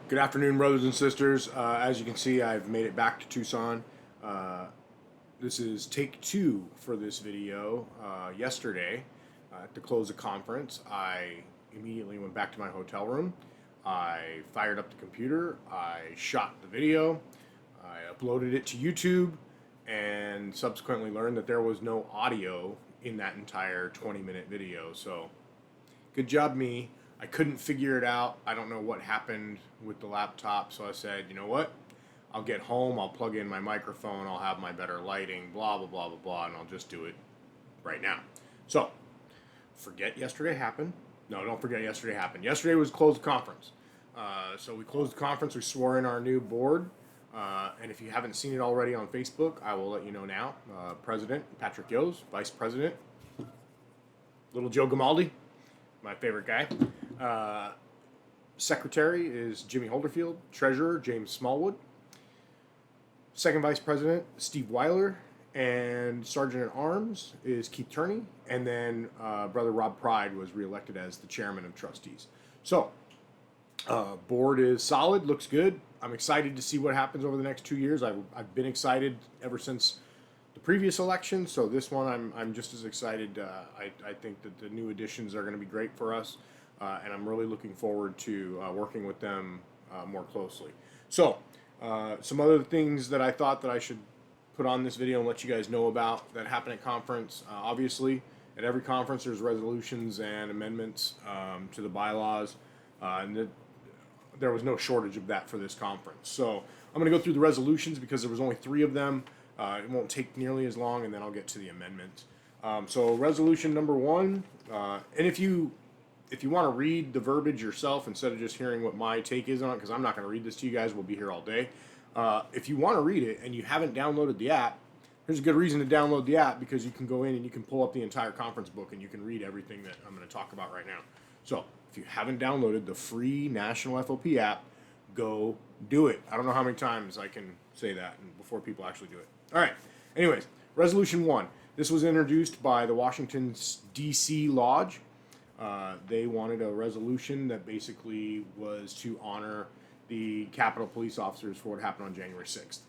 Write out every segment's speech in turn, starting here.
Good afternoon, brothers and sisters. As you can see, I've made it back to Tucson. Uh, this is take two for this video. Yesterday, to close the conference, I immediately went back to my hotel room. I fired up the computer, I shot the video, I uploaded it to YouTube, and subsequently learned that there was no audio in that entire 20-minute video. So, good job, me. I couldn't figure it out. I don't know what happened with the laptop, so I said, you know what? I'll get home, I'll plug in my microphone, I'll have my better lighting, blah, blah, blah, blah, blah, and I'll just do it right now. So, forget yesterday happened. No, don't forget yesterday happened. Yesterday was closed conference. So we closed the conference, we swore in our new board, and if you haven't seen it already on Facebook, I will let you know now. President Patrick Yos, Vice President, Little Joe Gamaldi, my favorite guy. Secretary is Jimmy Holderfield. Treasurer, James Smallwood. Second Vice President, Steve Weiler. And Sergeant at Arms is Keith Turney. And then Brother Rob Pride was reelected as the Chairman of Trustees. So, board is solid, looks good. I'm excited to see what happens over the next 2 years. I've been excited ever since the previous election, so this one I'm just as excited. I think that the new additions are going to be great for us, and I'm really looking forward to working with them more closely. So, some other things that I thought that I should put on this video and let you guys know about that happened at conference. Obviously, at every conference there's resolutions and amendments to the bylaws, and there was no shortage of that for this conference. So I'm going to go through the resolutions because there was only 3 of them. It won't take nearly as long, and then I'll get to the amendments. So resolution number 1, and if you want to read the verbiage yourself instead of just hearing what my take is on it, because I'm not going to read this to you guys, we'll be here all day. If you want to read it and you haven't downloaded the app, here's a good reason to download the app, because you can go in and you can pull up the entire conference book and you can read everything that I'm going to talk about right now. So if you haven't downloaded the free National FOP app, go do it. I don't know how many times I can say that before people actually do it. All right. Anyways, Resolution 1. This was introduced by the Washington, D.C. Lodge. They wanted a resolution that basically was to honor the Capitol Police officers for what happened on January 6th.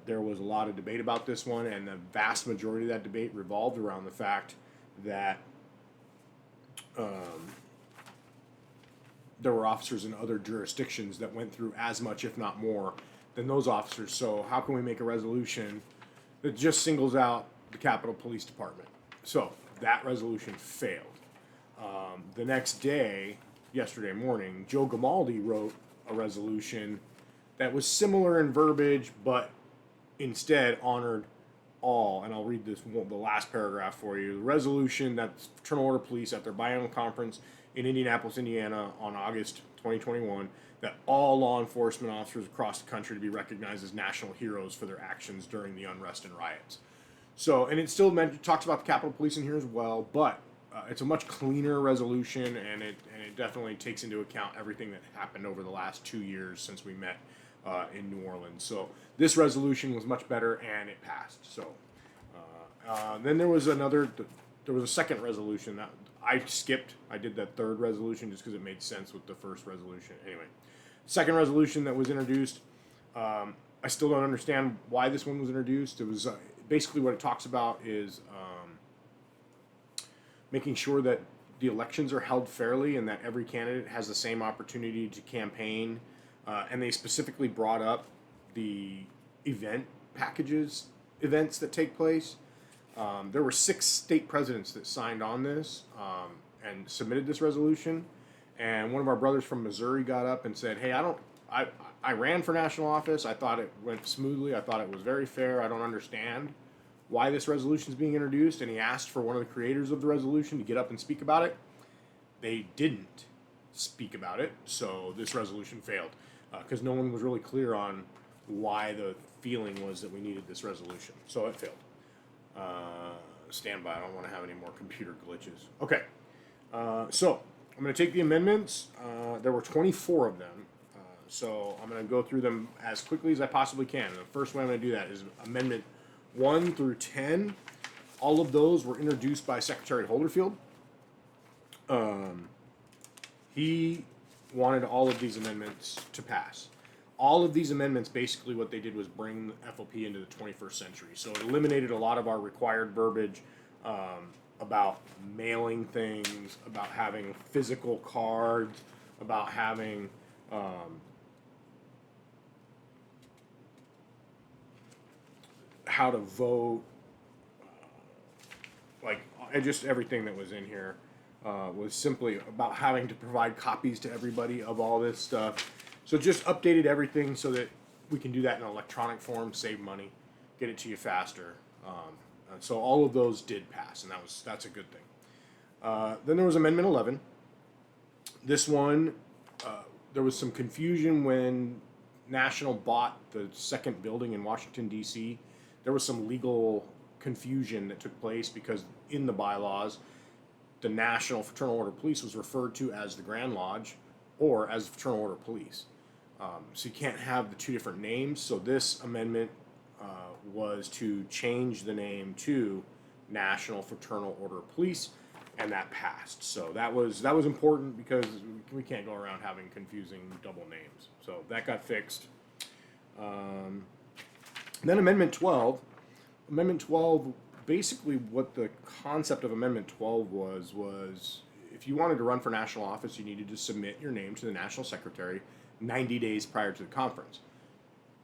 There was a lot of debate about this one, and the vast majority of that debate revolved around the fact that there were officers in other jurisdictions that went through as much, if not more, than those officers. So how can we make a resolution that just singles out the Capitol Police Department? So that resolution failed. The next day, yesterday morning, Joe Gamaldi wrote a resolution that was similar in verbiage, but instead honored all, and I'll read the last paragraph for you. The resolution that Fraternal Order Police at their biennial conference in Indianapolis, Indiana on August 2021, that all law enforcement officers across the country to be recognized as national heroes for their actions during the unrest and riots. So, and it still talks about the Capitol Police in here as well, but it's a much cleaner resolution, and it definitely takes into account everything that happened over the last 2 years since we met in New Orleans. So this resolution was much better, and it passed. So then there was a second resolution that I skipped. I did that third resolution just because it made sense with the first resolution. Anyway, second resolution that was introduced. I still don't understand why this one was introduced. It was basically what it talks about is making sure that the elections are held fairly and that every candidate has the same opportunity to campaign. And they specifically brought up the events that take place. There were 6 state presidents that signed on this and submitted this resolution. And one of our brothers from Missouri got up and said, "Hey, I ran for national office. I thought it went smoothly. I thought it was very fair. I don't understand why this resolution is being introduced." And he asked for one of the creators of the resolution to get up and speak about it. They didn't speak about it, so this resolution failed because no one was really clear on why the feeling was that we needed this resolution. So it failed. Stand by. I don't want to have any more computer glitches. Okay. So I'm going to take the amendments. There were 24 of them. So I'm going to go through them as quickly as I possibly can. And the first way I'm going to do that is Amendment 1 through 10. All of those were introduced by Secretary Holderfield. He wanted all of these amendments to pass. All of these amendments, basically what they did was bring FOP into the 21st century. So it eliminated a lot of our required verbiage about mailing things, about having physical cards, about having how to vote, like just everything that was in here was simply about having to provide copies to everybody of all this stuff. So just updated everything so that we can do that in an electronic form, save money, get it to you faster. And so all of those did pass, and that's a good thing. Then there was Amendment 11. This one, there was some confusion when National bought the second building in Washington, D.C. There was some legal confusion that took place because in the bylaws, the National Fraternal Order Police was referred to as the Grand Lodge or as the Fraternal Order Police. So you can't have the two different names. So this amendment was to change the name to National Fraternal Order Police, and that passed. So that was important because we can't go around having confusing double names. So that got fixed. Then Amendment 12. Amendment 12, basically what the concept of Amendment 12 was if you wanted to run for national office, you needed to submit your name to the national secretary 90 days prior to the conference.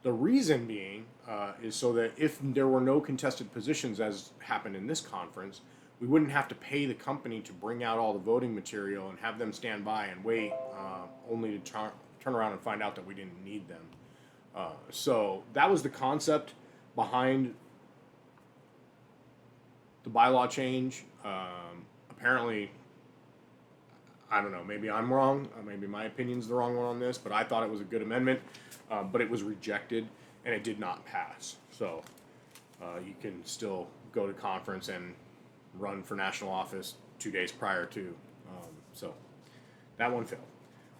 The reason being is so that if there were no contested positions, as happened in this conference, we wouldn't have to pay the company to bring out all the voting material and have them stand by and wait, only to turn around and find out that we didn't need them. So that was the concept behind the bylaw change. Apparently, I don't know, maybe I'm wrong, maybe my opinion's the wrong one on this, but I thought it was a good amendment, but it was rejected and it did not pass. So you can still go to conference and run for national office 2 days prior to. So that one failed.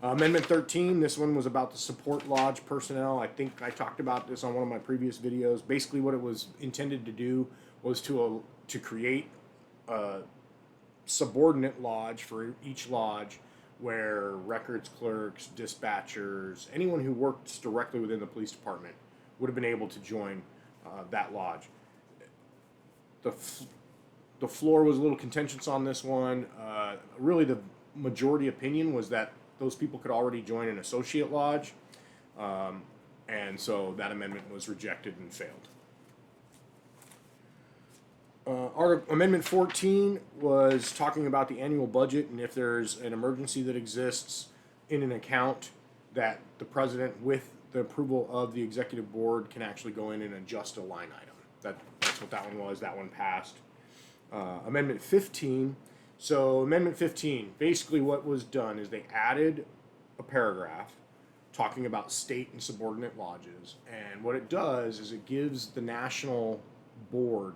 Amendment 13, this one was about the support lodge personnel. I think I talked about this on one of my previous videos. Basically what it was intended to do was to create a subordinate lodge for each lodge where records clerks, dispatchers, anyone who worked directly within the police department would have been able to join that lodge. The floor was a little contentious on this one. Really the majority opinion was that those people could already join an associate lodge, and so that amendment was rejected and failed. Amendment 14 was talking about the annual budget and if there's an emergency that exists in an account that the president, with the approval of the executive board, can actually go in and adjust a line item. That's what that one was. That one passed. Amendment 15. So Amendment 15, basically what was done is they added a paragraph talking about state and subordinate lodges. And what it does is it gives the national board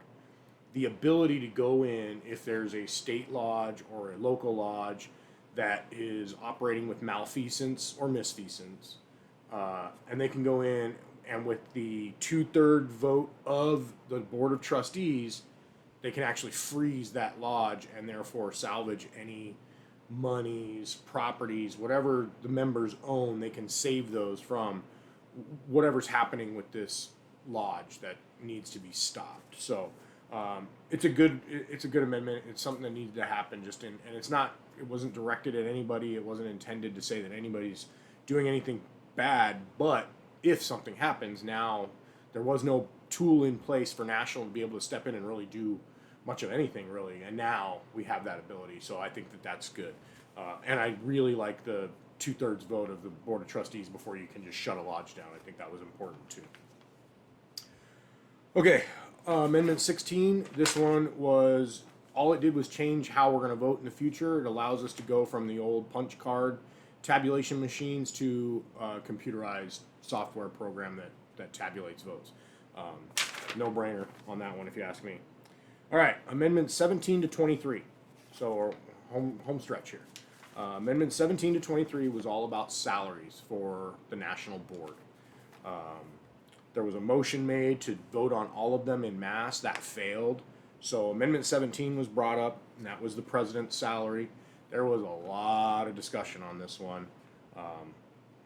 the ability to go in if there's a state lodge or a local lodge that is operating with malfeasance or misfeasance. And they can go in and with the 2/3 vote of the Board of Trustees, they can actually freeze that lodge and therefore salvage any monies, properties, whatever the members own. They can save those from whatever's happening with this lodge that needs to be stopped. So it's a good amendment. It's something that needed to happen. And it wasn't directed at anybody. It wasn't intended to say that anybody's doing anything bad. But if something happens, now there was no tool in place for national to be able to step in and really do much of anything, really. And now we have that ability. So I think that that's good. And I really like the 2/3 vote of the Board of Trustees before you can just shut a lodge down. I think that was important too. Okay, Amendment 16. This one was, all it did was change how we're going to vote in the future. It allows us to go from the old punch card tabulation machines to a computerized software program that tabulates votes. No brainer on that one if you ask me. All right, Amendments 17 to 23. So home stretch here. Amendment 17 to 23 was all about salaries for the national board. There was a motion made to vote on all of them in mass. That failed. So Amendment 17 was brought up, and that was the president's salary. There was a lot of discussion on this one.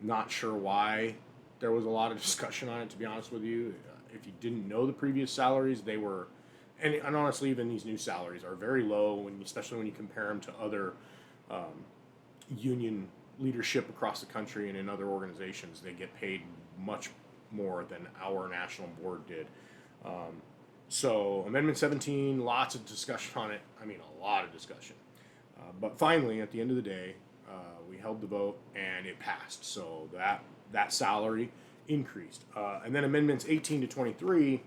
Not sure why there was a lot of discussion on it, to be honest with you. If you didn't know the previous salaries, they were, and honestly, even these new salaries are very low, especially when you compare them to other union leadership across the country and in other organizations. They get paid much more than our national board did. So Amendment 17, lots of discussion on it. I mean, a lot of discussion. But finally, at the end of the day, we held the vote and it passed. So that salary increased. And then Amendments 18 to 23,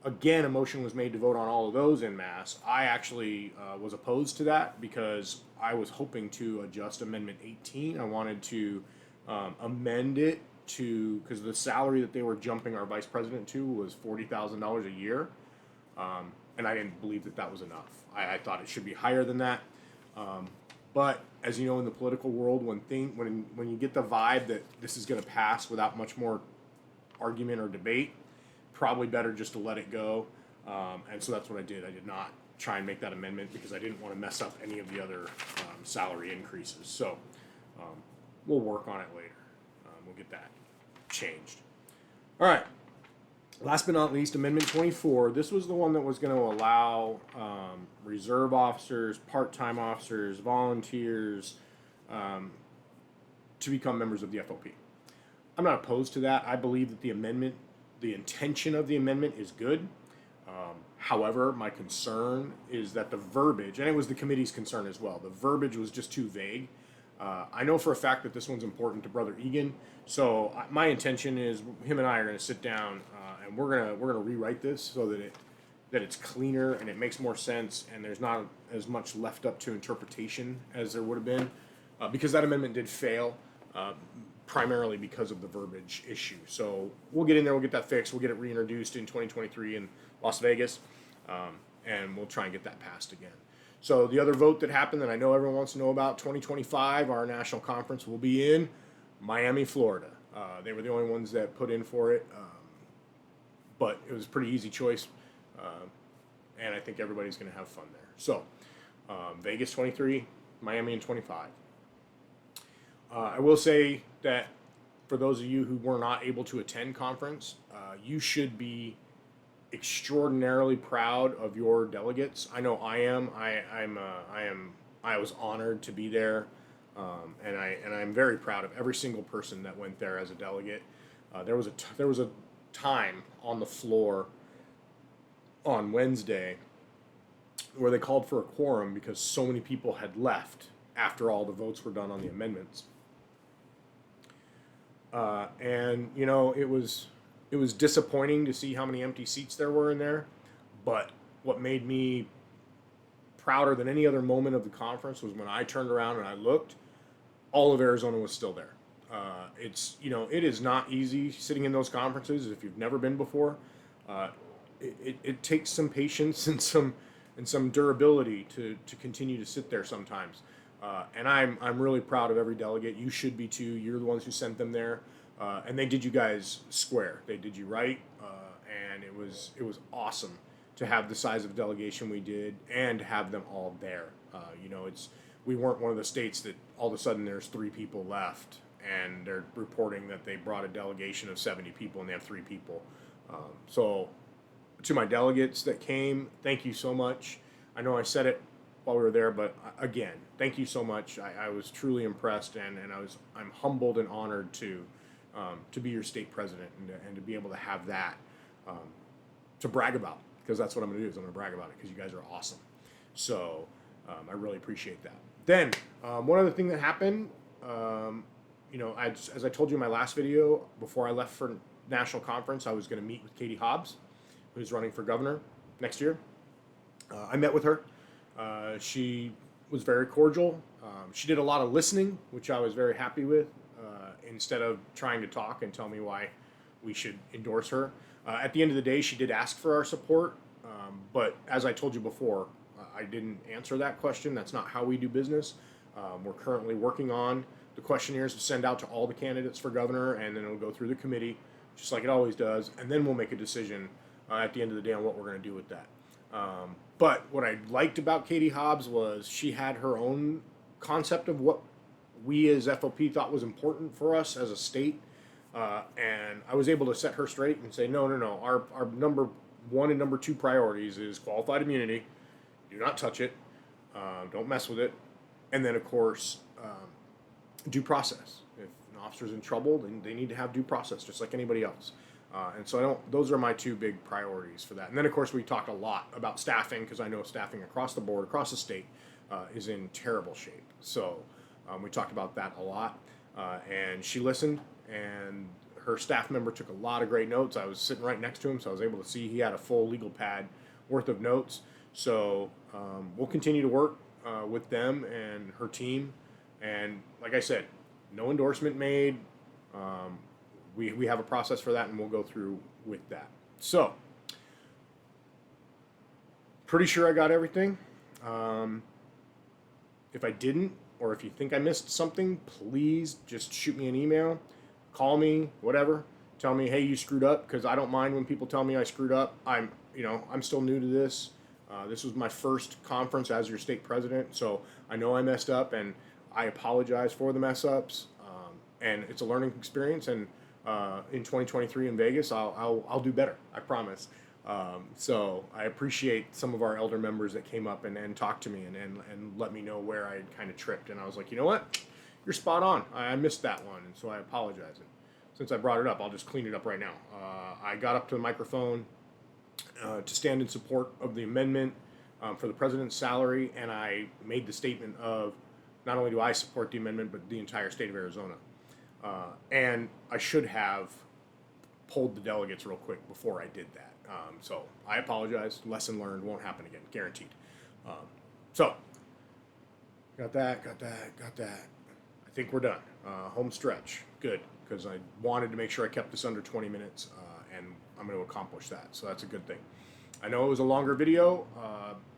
again, a motion was made to vote on all of those en masse. I actually was opposed to that because I was hoping to adjust Amendment 18. I wanted to amend it because the salary that they were jumping our vice president to was $40,000 a year. And I didn't believe that was enough. I thought it should be higher than that. But as you know, in the political world, when you get the vibe that this is going to pass without much more argument or debate, probably better just to let it go. And so that's what I did. I did not try and make that amendment because I didn't want to mess up any of the other salary increases. So we'll work on it later. We'll get that changed. All right. Last but not least, Amendment 24. This was the one that was going to allow reserve officers, part-time officers, volunteers to become members of the FOP. I'm not opposed to that. I believe that the intention of the amendment is good. However, my concern is that the verbiage, and it was the committee's concern as well, the verbiage was just too vague. I know for a fact that this one's important to Brother Egan, so my intention is him and I are going to sit down and we're gonna rewrite this so that it's cleaner and it makes more sense and there's not as much left up to interpretation as there would have been, because that amendment did fail. Primarily because of the verbiage issue. So we'll get in there, we'll get that fixed, we'll get it reintroduced in 2023 in Las Vegas, and we'll try and get that passed again. So the other vote that happened that I know everyone wants to know about, 2025, our national conference will be in Miami, Florida. They were the only ones that put in for it, but it was a pretty easy choice, and I think everybody's going to have fun there. So Vegas 23, Miami in 25. I will say that for those of you who were not able to attend conference, you should be extraordinarily proud of your delegates. I know I am. I was honored to be there, and I'm very proud of every single person that went there as a delegate. There was a time on the floor on Wednesday where they called for a quorum because so many people had left after all the votes were done on the amendments. And you know, it was disappointing to see how many empty seats there were in there, but what made me prouder than any other moment of the conference was when I turned around and I looked, all of Arizona was still there. It is not easy sitting in those conferences if you've never been before. It takes some patience and some durability to continue to sit there sometimes. And I'm really proud of every delegate. You should be too. You're the ones who sent them there, and they did you guys square. They did you right, and it was awesome to have the size of delegation we did and to have them all there. We weren't one of the states that all of a sudden there's 3 people left and they're reporting that they brought a delegation of 70 people and they have 3 people. So to my delegates that came, thank you so much. I know I said it while we were there, but again, thank you so much. I was truly impressed, and I'm humbled and honored to be your state president and to be able to have that to brag about, because that's what I'm going to do, is I'm going to brag about it because you guys are awesome. So I really appreciate that. Then one other thing that happened, as I told you in my last video, before I left for national conference, I was going to meet with Katie Hobbs, who's running for governor next year. I met with her. She was very cordial. She did a lot of listening, which I was very happy with, instead of trying to talk and tell me why we should endorse her. At the end of the day, she did ask for our support, but as I told you before, I didn't answer that question. That's not how we do business. We're currently working on the questionnaires to send out to all the candidates for governor, and then it'll go through the committee, just like it always does, and then we'll make a decision at the end of the day on what we're going to do with that. But what I liked about Katie Hobbs was she had her own concept of what we as FOP thought was important for us as a state. And I was able to set her straight and say, no, no, no. Our number one and number two priorities is qualified immunity. Do not touch it. Don't mess with it. And then, of course, due process. If an officer's in trouble, then they need to have due process, just like anybody else. And so I don't. Those are my two big priorities for that. And then, of course, we talked a lot about staffing, because I know staffing across the board, across the state, is in terrible shape. So we talked about that a lot. And she listened, and her staff member took a lot of great notes. I was sitting right next to him, so I was able to see he had a full legal pad worth of notes. So we'll continue to work with them and her team. And like I said, no endorsement made. We have a process for that, and we'll go through with that. So, pretty sure I got everything. If I didn't, or if you think I missed something, please just shoot me an email, call me, whatever. Tell me, hey, you screwed up, because I don't mind when people tell me I screwed up. I'm still new to this. This was my first conference as your state president, so I know I messed up, and I apologize for the mess ups. And it's a learning experience, and in 2023 in Vegas, I'll do better. I promise. So I appreciate some of our elder members that came up and talked to me and let me know where I had kind of tripped. And I was like, you know what? You're spot on. I missed that one, and so I apologize. And since I brought it up, I'll just clean it up right now. I got up to the microphone to stand in support of the amendment for the president's salary, and I made the statement of not only do I support the amendment, but the entire state of Arizona. And I should have polled the delegates real quick before I did that. So I apologize. Lesson learned. Won't happen again. Guaranteed. So got that. I think we're done. Home stretch. Good. Because I wanted to make sure I kept this under 20 minutes, and I'm going to accomplish that. So that's a good thing. I know it was a longer video,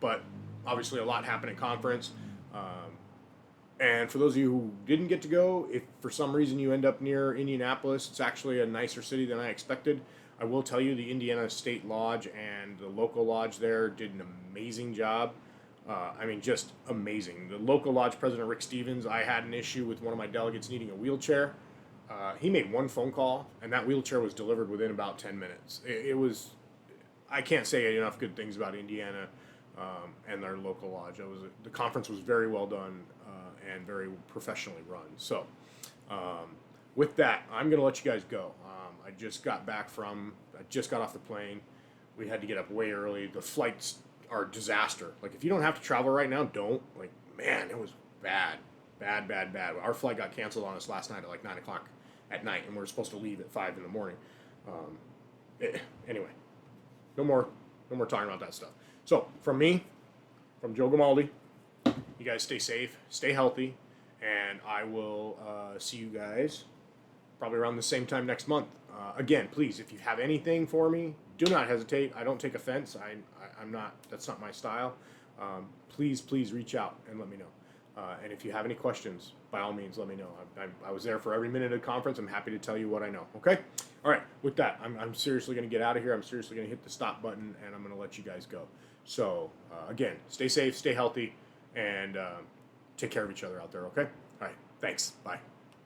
but obviously a lot happened at conference. And for those of you who didn't get to go, if for some reason you end up near Indianapolis, it's actually a nicer city than I expected. I will tell you, the Indiana State Lodge and the local lodge there did an amazing job. Just amazing. The local lodge president, Rick Stevens, I had an issue with one of my delegates needing a wheelchair. He made one phone call, and that wheelchair was delivered within about 10 minutes. It was, I can't say enough good things about Indiana and their local lodge. The conference was very well done and very professionally run. So with that, I'm going to let you guys go. I just got off the plane. We had to get up way early. The flights are a disaster. Like, if you don't have to travel right now, don't. Like, man, it was bad. Our flight got canceled on us last night at like 9 o'clock at night, and we were supposed to leave at 5 in the morning. Anyway, no more talking about that stuff. So, from me, from Joe Gamaldi, you guys stay safe, stay healthy, and I will see you guys probably around the same time next month. Again, please, if you have anything for me, do not hesitate. I don't take offense. I'm not. That's not my style. Please reach out and let me know. And if you have any questions, by all means, let me know. I was there for every minute of the conference. I'm happy to tell you what I know. Okay? All right. With that, I'm seriously going to get out of here. I'm seriously going to hit the stop button, and I'm going to let you guys go. So, again, stay safe, stay healthy, and take care of each other out there, okay? All right. Thanks. Bye.